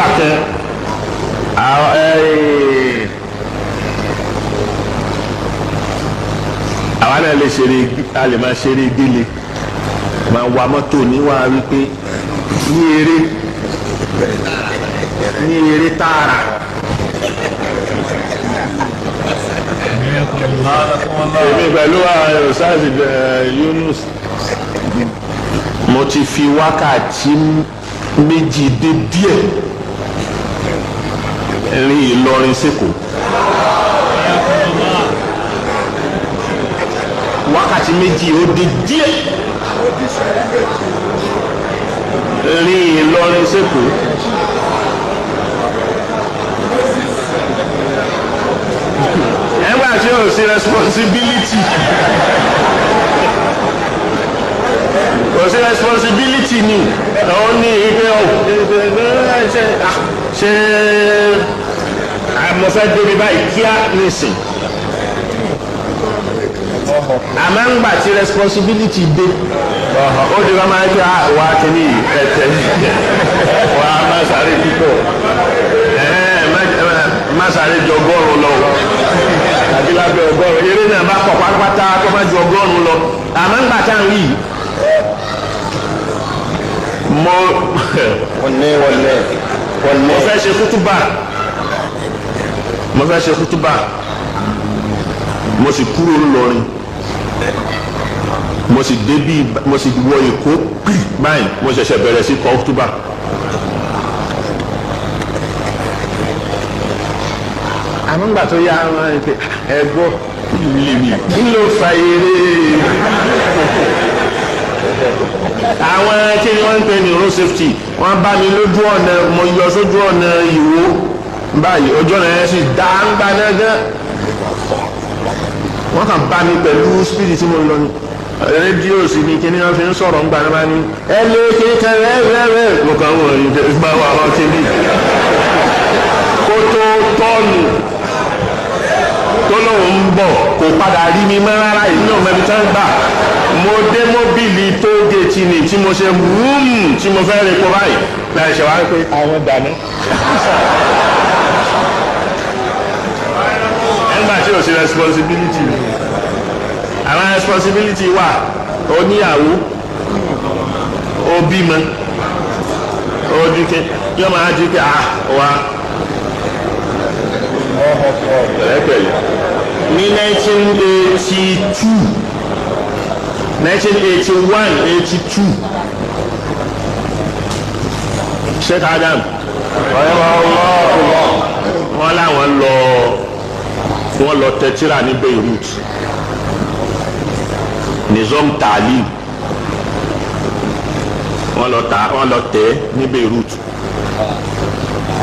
nígbà kan àwa náà lè ṣeré a lè máa ṣeré gélé máa wa mọ́tò níwá wípé ní eré tààrà èmi pẹ̀lú ọ̀sáàsì Yunus mo ti fi wákàtí méjì dé díẹ̀ rin Ìlọrin sẹ́kọ̀ọ́ wákàtí méjì ó dé díẹ̀ rin Ìlọrin sẹ́kọ̀ọ́ ẹgbẹ́ àti ò sí responsibility ni ó ní ìgbé ṣe mo fẹ́ débi báyìí kíá nísìn àmọ́ ń gbà tí responsibility dé ó di wá máa ń gbé wá kíní ẹ̀tẹ̀ wá má sáré púpọ̀ má sáré jọ ọgọ́rùn-ún lọ tàbí lábẹ́ ọgọ́rùn-ún eré náà bá pọ̀ pátápátá kó má ju ọgọ́rùn-ún lọ àmọ́ ń gbà tá à ń rí mo fẹ́ ṣe kútúbà mo sì kúrò ńlọrin mo sì débí mo sì wọ Èkó báyìí mo ṣẹ̀ṣẹ̀ bẹ̀rẹ̀ sí kútúbà. àmọ́ ńgbà tó yá ẹgbọ́ kí ló fa eré àwọn kí ni wọ́n ń pè ní road safety wọ́n bá mi lójú ọ̀nà mo yọ sójú ọ̀nà Ìwó báyìí ojú ọ̀nà yẹn sì dá ń gbá náà wọ́n kàn bá mi pẹ̀lú speed tí mo lọ ní rédíò sí ni kí ni wọ́n fi ń sọ̀rọ̀ ń gbà náà ní ẹ lé kékeré rẹ́rẹ́rẹ́ mo kàn wọ̀ ní ìgbà wà wọ́n ti ní kó tó tọ́ọ̀nù tó lóun ń bọ̀ kò padà rí mi mọ́ rárá yìí náà mẹ́bi tán gbà mo dé mọ́bìlì tó géètì ni tí mo ṣe wúùmù tí mo fẹ́ rí kó báyìí láì ṣe wá pé àwọn dànù. nígbà tí o ṣe responsibility àwọn responsibility wà ó níyàwó ó bímọ ó dúkẹ́ yóò máa dúkẹ́ wá. ní 1982 1981 82 Sheikh Adam wọ́n láwọn lọ tẹ́tíra ní Beirut Nizam Talim wọ́n lọ tẹ́ ní Beirut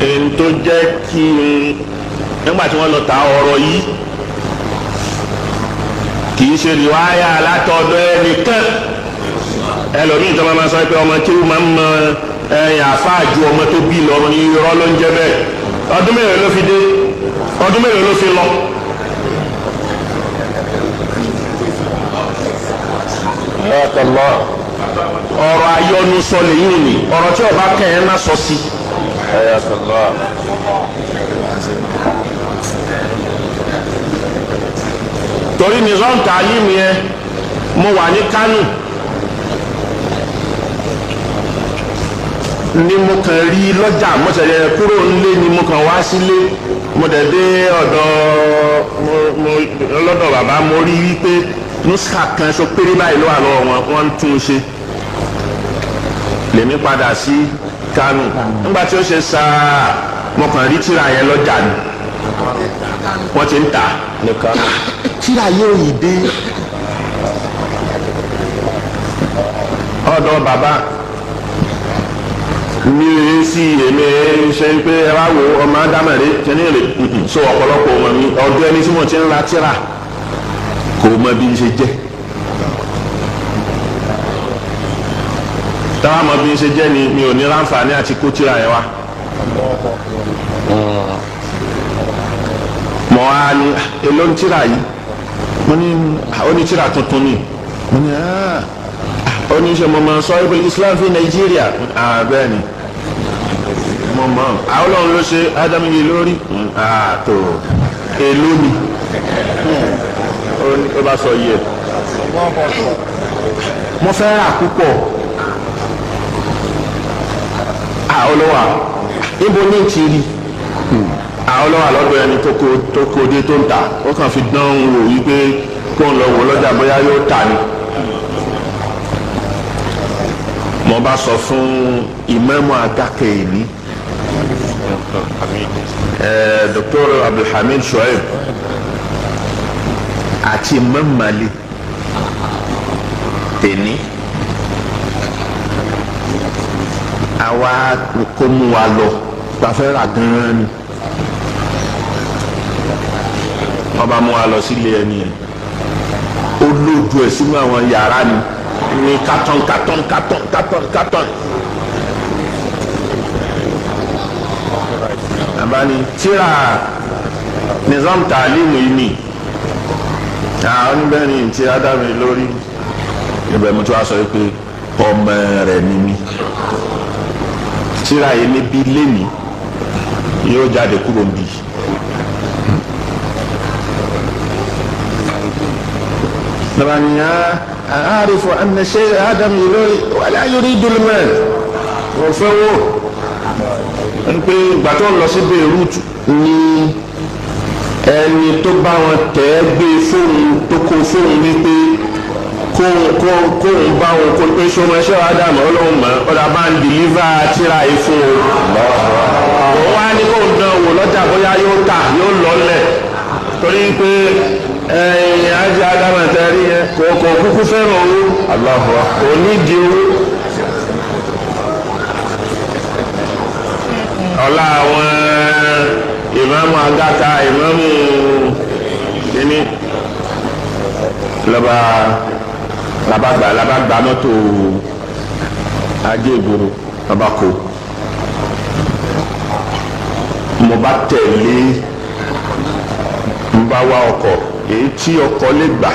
èyí tó jẹ́ kí nígbà tí wọ́n lọ ta ọ̀rọ̀ yìí kì í ṣe rìwáyà látọ̀dọ̀ ẹnìkan ẹlòmíì tó máa sọ pé ọmọ tí ó máa ń mọ ẹ̀yìn àfáàjù ọmọ tó bí lọ ní irọ́ ló ń jẹ́ bẹ́ẹ̀ ọdún mélòó ló fi dé ọdún mélòó ló fi lọ. ọ̀rọ̀ ayọ́nu sọ lẹ́yìn ni ọ̀rọ̀ tí ọba kẹ́ ẹ̀ má sọ sí. torí Nizam Talim yẹn mo wà ní Kánò ni mo kàn rí lọ́jà mo ṣẹ̀ṣẹ̀ kúrò nílé ni mo kàn wá sílé mo dẹ̀ dé ọlọ́dọ̀ bàbá mo rí wípé nuska kan so péré báyìí ló wà lọ́wọ́ wọn ń tún un ṣe lèmi padà sí Kánò nígbà tí ó ṣe sáà mo kàn rí tírà yẹn lọ́jà ni wọ́n ti ń tà ní Kánò tírà yóò yìí dé ọ̀dọ̀ bàbá mi rí sí èmi ṣe pé ẹ wá wo ọmọ ádámẹ̀rẹ́ kẹ́ni rè so ọ̀pọ̀lọpọ̀ ọmọ mi ọdún ẹni tí mo ti ń ra tírà kò mọ bí n ṣe jẹ́ táwa mọ bí n ṣe jẹ́ ni mi ò ní láǹfààní àti kó tírà yẹn wá mọ á ní èló ń tírà yìí mo ní onítírà tuntun ni mo ní oníṣẹ́ mo máa sọ ibi Islam fi Nàìjíríà bẹ́ẹ̀ ni mọ̀ àwọn ọlọ́run ló ṣe ádámù yìí lórí ààtò èlò ni ó bá sọ yẹ mo fẹ́ rà púpọ̀ àwọn ọlọ́wà níbo ní ti rí àwọn ọlọ́wà lọ́dọ̀ ẹni tó kó dé tó ń ta ó kàn fi dán wò wípé kó ń lọ wò lọ́jà bóyá yóò tà ní. mo bá sọ fún ìmáàmù adákẹ́ ìní Dr. Abdulhamid Shuaib àti Imam Mali tèní àwa kó mú wa lọ gbafẹ́ rà gan-an ni wọ́n bá mú wa lọ sílé ẹni yẹn ó lójú ẹ̀ sínú àwọn yàrá ni ní kátọ́n. Abani tíra nizam taalimu yìí ni àwọn oníbẹ̀ ni tí ádámù lórí ibẹ̀ mo tún wá sọ pé ọmọ rẹ̀ ni mí tíra yìí níbi lẹ́nìí yóò jáde kúrò níbí. Abani أعرف أن شيء آدم يلوي ولا يريد المال وفهو pé ìgbà tó ń lọ sí Beirut ni ẹni tó bá wọn tẹ̀ ẹ́ gbé fóònù tó kó fóònù wípé kóun bá wọn kó pé sọmọ ẹṣẹ́ Ádámù Ọlọ́run mọ́ ọ̀dà bá ń dìlíva tíra yìí fún o. òun wá ní kóun dán wò lọ́jà bóyá yóò tà yóò lọ́lẹ̀ torí pé ajé Ádámù àtẹ̀rí yẹn kò kúkú fẹ́ràn owó kò nídìí owó. ọlá àwọn ìmáàmù agáta ìmáàmù kíní labagba mọ́tò ajé ìgboro babako mo bá tẹ̀lé n bá wá ọkọ̀ èyí tí ọkọ̀ lè gbà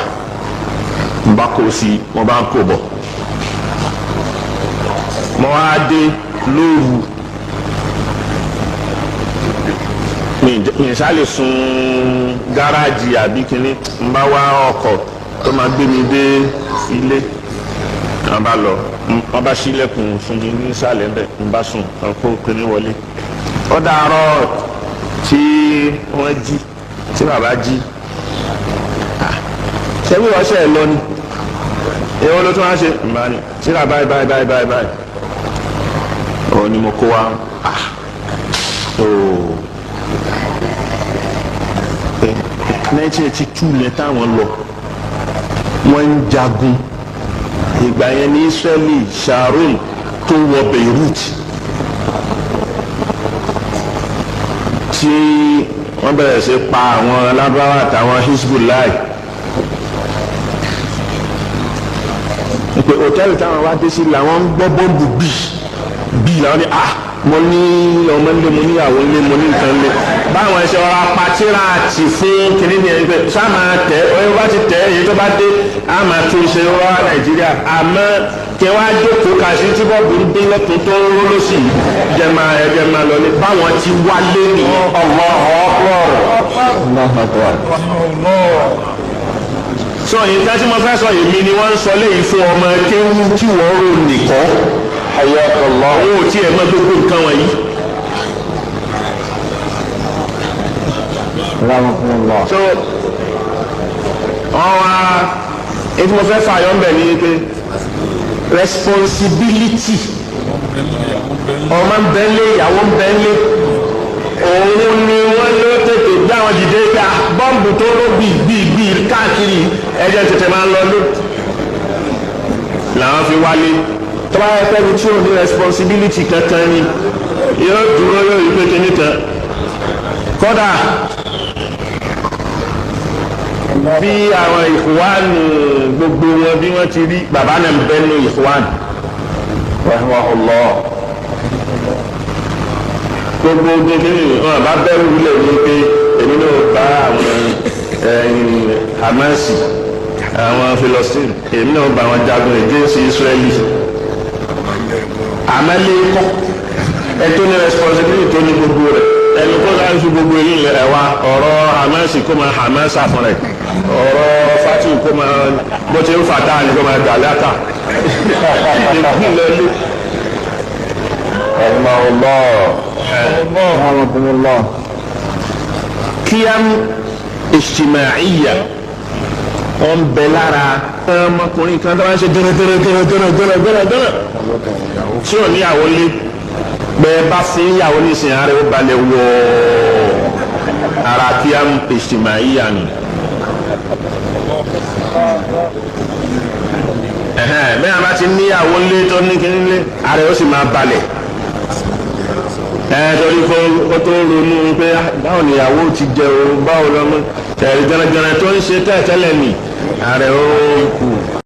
n bá kó sí mo bá ń kó bọ̀ mo wá dé lóru. mi sálè sun gáràjì àbí kínní n bá wá ọkọ̀ tó máa gbé mi dé ilé n bá lọ wọn bá ṣílẹ̀kùn fún mi ní ìsàlẹ̀ ńbẹ̀ n bá sùn ọkọ̀ kínní wọlé. ó dàárọ̀ tí wọ́n jí tí bàbá jí ṣé bí wọ́n ṣe ẹ̀ lọ ni èèwọ̀ ló tún wá ṣe n bá ní tíra báyìí òun ni mo kó wa 1982 lẹ táwọn lọ wọ́n ń jagun ìgbà yẹn ní Israeli Sharon tó wọ Beirut tí wọ́n bẹ̀rẹ̀ sí pa àwọn alábáwá àtàwọn Hezbollah pé hòtẹ́ẹ̀lì táwọn wá dé sí làwọn ń gbọ́ bọ́ǹbù bíi làwọn ní mo ní ọmọ ilé mo níyàwó ilé mo ní nǹkan ilé báwọn ẹsẹ ọ̀rọ̀ apàtìrà àti fún kìnìún ní ẹgbẹ́ sáàmà tẹ ọyọ bá ti tẹ èyí tó bá dé àmà tún ṣe wá Nàìjíríà àmọ́ kí wọ́n á jókòó kàṣí tí bọ́ọ̀bù ń dín lọ́tún tó ń ró lọ́sì jẹ́ máa lọ ní báwọn ti wálé ní sọ yìí tí mo fẹ́ sọ èmi ni wọ́n ń sọ léyìí fún ọmọ kéwú tí wọ́n rò nìkan ayọ́kọ̀lọ́ owó tí ẹ mọ́ gbogbo nǹkan wọ̀nyí. so ètò mo fẹ́ fààyàn ń bẹ̀ ní pé responsibility ọmọ ń bẹ́ńlé ìyàwó ń bẹ́ńlé òun ni wọ́n ló tètè gbé àwọn dìde gbà bọ́ǹbù tó ló bì káàkiri ẹ̀jẹ̀ tètè máa ń lọ ló làwọn fi wálé tọ́ba ẹgbẹ́ mi tí ò ní responsibility kankan ni yóò dúró yóò yí pé kíní kan kódà bí àwọn ìfúwánù gbogbo wọn bí wọ́n ti rí bàbá náà ń bẹ́ nínú ìfúwánù rahimahullah gbogbo kékeré wọn bá bẹ́rù wúlẹ̀ ní pé èmi náà bá àwọn Hamasi àwọn Philistine èmi náà bá wọn jagun against Israeli àmàlẹ́ kọ́ ẹ tó ní responsibility tó ní gbogbo rẹ̀ ẹni kó láti fi gbogbo èyí lẹ̀ wá ọ̀rọ̀ hamasi kó máa hamasa fún rẹ̀ ọ̀rọ̀ fati kó máa bó ti ń fata ni kó máa dàlátà ìpínlẹ̀ lé. Allah kíám ìṣìmáìyà wọn bẹ lára ọmọkùnrin kan tó wá ń ṣe dẹ́rẹ́dẹ́rẹ́ tí ò níyàwó lé bẹ́ẹ̀ bá fi níyàwó nísìnyí ara ó balẹ̀ wọ ara kíám ìṣìmáìyà ni. bẹ́ẹ̀ bá ti níyàwó lé tó ní kíní lé ara ó sì máa balẹ̀ torí kó tó ronú pé báwo níyàwó ti jẹ o báwo lọ́mọ tẹ̀lé gánagánà tó ń ṣe tẹ́tẹ́lẹ̀ nì ààrẹ ó kù.